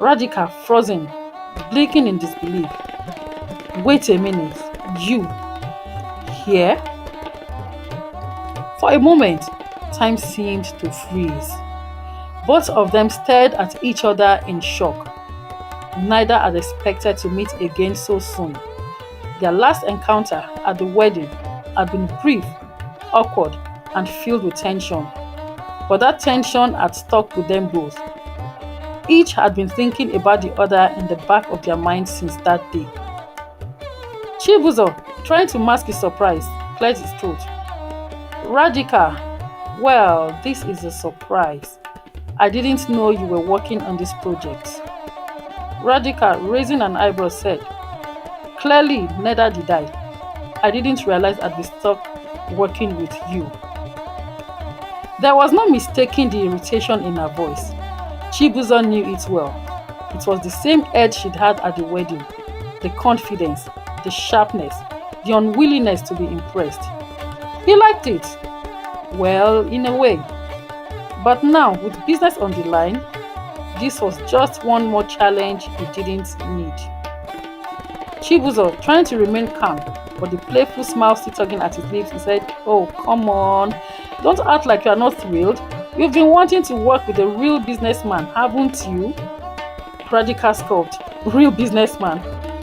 Radhika frozen, blinking in disbelief. Wait a minute, you here? For a moment, time seemed to freeze. Both of them stared at each other in shock. Neither had expected to meet again so soon. Their last encounter at the wedding had been brief, awkward, and filled with tension. But that tension had stuck with them both. Each had been thinking about the other in the back of their minds since that day. Chibuzor, trying to mask his surprise, cleared his throat. Radhika, well, this is a surprise. I didn't know you were working on this project. Radhika, raising an eyebrow, said, Clearly, neither did I. I didn't realize I'd be stuck working with you. There was no mistaking the irritation in her voice. Chibuzor knew it well. It was the same edge she'd had at the wedding. The confidence, the sharpness, the unwillingness to be impressed. He liked it. Well, in a way. But now, with business on the line, this was just one more challenge he didn't need. Chibuzor, trying to remain calm, but the playful smile still tugging at his lips, he said, Oh, come on. Don't act like you are not thrilled. You've been wanting to work with a real businessman, haven't you? Radhika scoffed. Real businessman?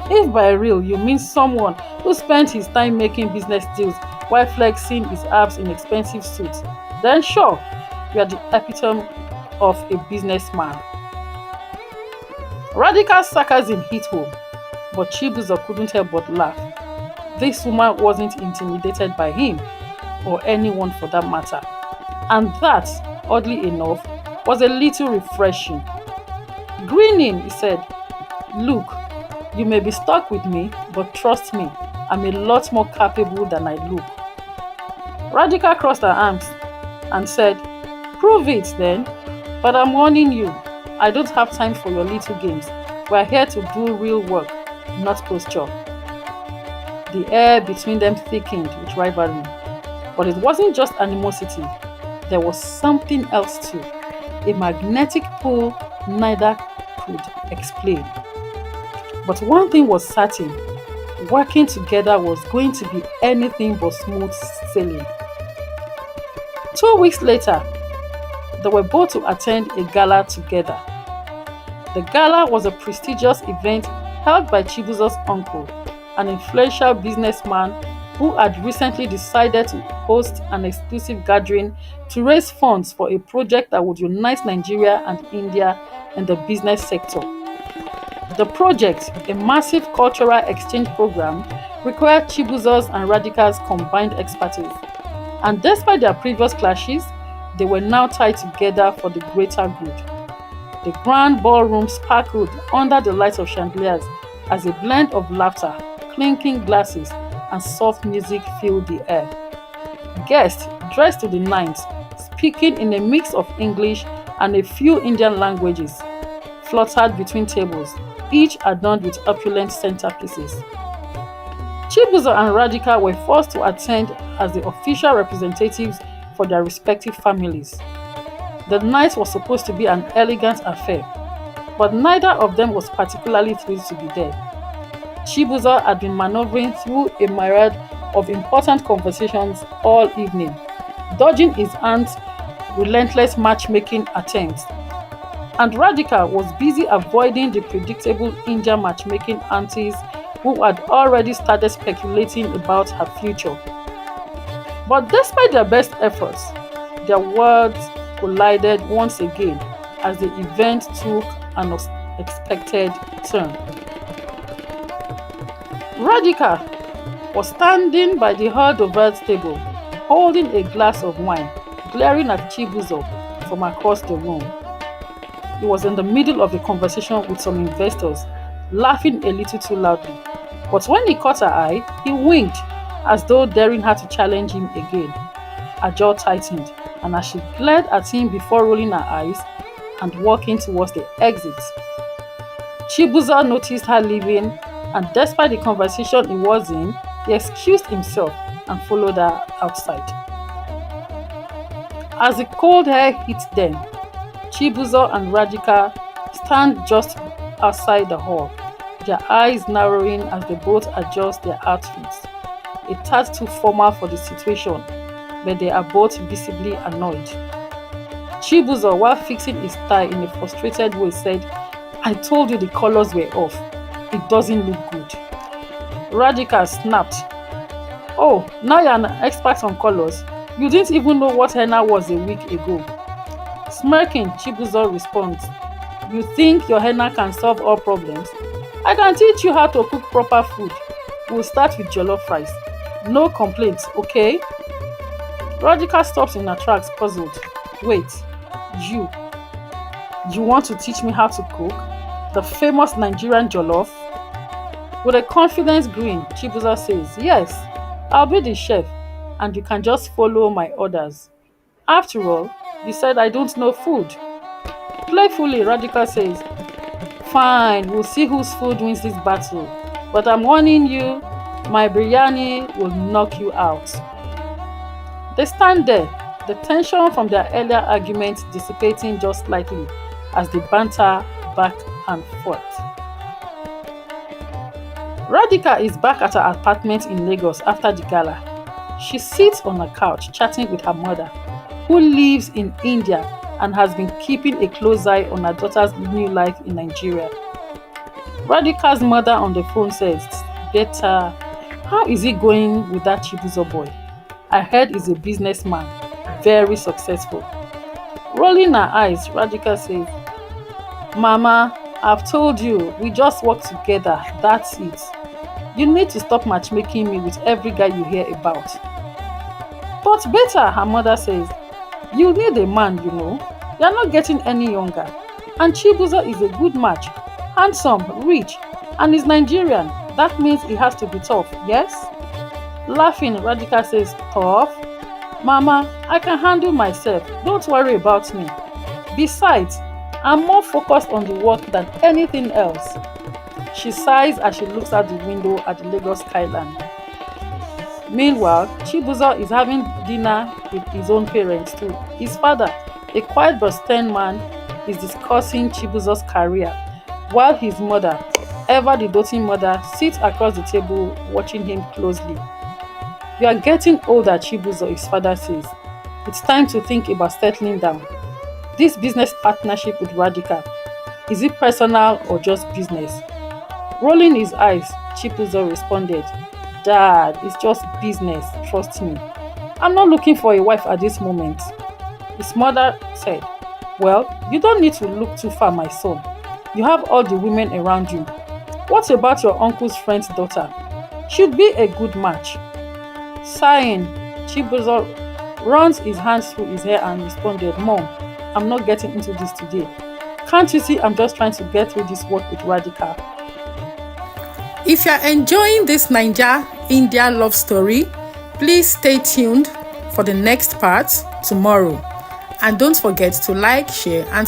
If by real you mean someone who spent his time making business deals while flexing his abs in expensive suits, then sure, you are the epitome of a businessman. Radhika's sarcasm hit home, but Chibuzor couldn't help but laugh. This woman wasn't intimidated by him, or anyone for that matter. And that, oddly enough, was a little refreshing. Grinning, he said, Look, you may be stuck with me, but trust me, I'm a lot more capable than I look. Radhika crossed her arms and said, Prove it then, but I'm warning you, I don't have time for your little games. We're here to do real work, not posture. The air between them thickened with rivalry. But it wasn't just animosity. There was something else too. A magnetic pull neither could explain. But one thing was certain. Working together was going to be anything but smooth sailing. 2 weeks later, they were both to attend a gala together. The gala was a prestigious event held by Chibuzor's uncle, an influential businessman who had recently decided to host an exclusive gathering to raise funds for a project that would unite Nigeria and India in the business sector. The project, a massive cultural exchange program, required Chibuzor's and Radhika's combined expertise. And despite their previous clashes, they were now tied together for the greater good. The grand ballroom sparkled under the lights of chandeliers as a blend of laughter, clinking glasses, and soft music filled the air. Guests, dressed to the nines, speaking in a mix of English and a few Indian languages, fluttered between tables, each adorned with opulent centerpieces. Chibuzor and Radhika were forced to attend as the official representatives for their respective families. The night was supposed to be an elegant affair, but neither of them was particularly thrilled to be there. Chibuzor had been maneuvering through a myriad of important conversations all evening, dodging his aunt's relentless matchmaking attempts. And Radhika was busy avoiding the predictable Indian matchmaking aunties who had already started speculating about her future. But despite their best efforts, their worlds collided once again as the event took an unexpected turn. Radhika was standing by the hors-d'oeuvres table, holding a glass of wine, glaring at Chibuzor from across the room. He was in the middle of a conversation with some investors, laughing a little too loudly. But when he caught her eye, he winked, as though daring her to challenge him again. Her jaw tightened, and as she glared at him before rolling her eyes and walking towards the exit, Chibuzor noticed her leaving, and despite the conversation he was in, he excused himself and followed her outside. As the cold air hit them, Chibuzor and Radhika stand just outside the hall, their eyes narrowing as they both adjust their outfits. A tad too formal for the situation, but they are both visibly annoyed. Chibuzor, while fixing his tie in a frustrated way, said, "I told you the colors were off. It doesn't look good." Radhika snapped, "Oh, now you're an expert on colors. You didn't even know what henna was a week ago." Smirking, Chibuzor responds, "You think your henna can solve all problems? I can teach you how to cook proper food. We'll start with jollof rice. No complaints, okay?" Radhika stops in her tracks, puzzled. "Wait, you you want to teach me how to cook? The famous Nigerian jollof?" With a confident grin, Chibuzor says, "Yes, I'll be the chef, and you can just follow my orders. After all, you said I don't know food." Playfully, Radhika says, "Fine, we'll see whose food wins this battle. But I'm warning you, my biryani will knock you out." They stand there, the tension from their earlier argument dissipating just slightly as they banter back and forth. Radhika is back at her apartment in Lagos after the gala. She sits on a couch chatting with her mother, who lives in India and has been keeping a close eye on her daughter's new life in Nigeria. Radhika's mother on the phone says, "Beta, how is it going with that Chibuzor boy? I heard he's a businessman, very successful." Rolling her eyes, Radhika says, "Mama, I've told you, we just work together, that's it. You need to stop matchmaking me with every guy you hear about." "But better," her mother says, "you need a man, you know. You're not getting any younger. And Chibuzor is a good match, handsome, rich, and is Nigerian. That means he has to be tough, yes?" Laughing, Radhika says, "Tough? Mama, I can handle myself. Don't worry about me. Besides, I'm more focused on the work than anything else." She sighs as she looks out the window at the Lagos skyline. Meanwhile, Chibuzor is having dinner with his own parents too. His father, a quiet but stern man, is discussing Chibuzor's career, while his mother, ever the doting mother, sits across the table watching him closely. "You are getting older, Chibuzor," his father says. "It's time to think about settling down. This business partnership with Radhika, is it personal or just business?" Rolling his eyes, Chibuzor responded, "Dad, it's just business, trust me. I'm not looking for a wife at this moment." His mother said, "Well, you don't need to look too far, my son. You have all the women around you. What about your uncle's friend's daughter? She'd be a good match." Sighing, Chibuzor runs his hands through his hair and responded, "Mom, I'm not getting into this today. Can't you see I'm just trying to get through this work with Radhika?" If you're enjoying this Nigeria-India love story, please stay tuned for the next part tomorrow. And don't forget to like, share, and subscribe.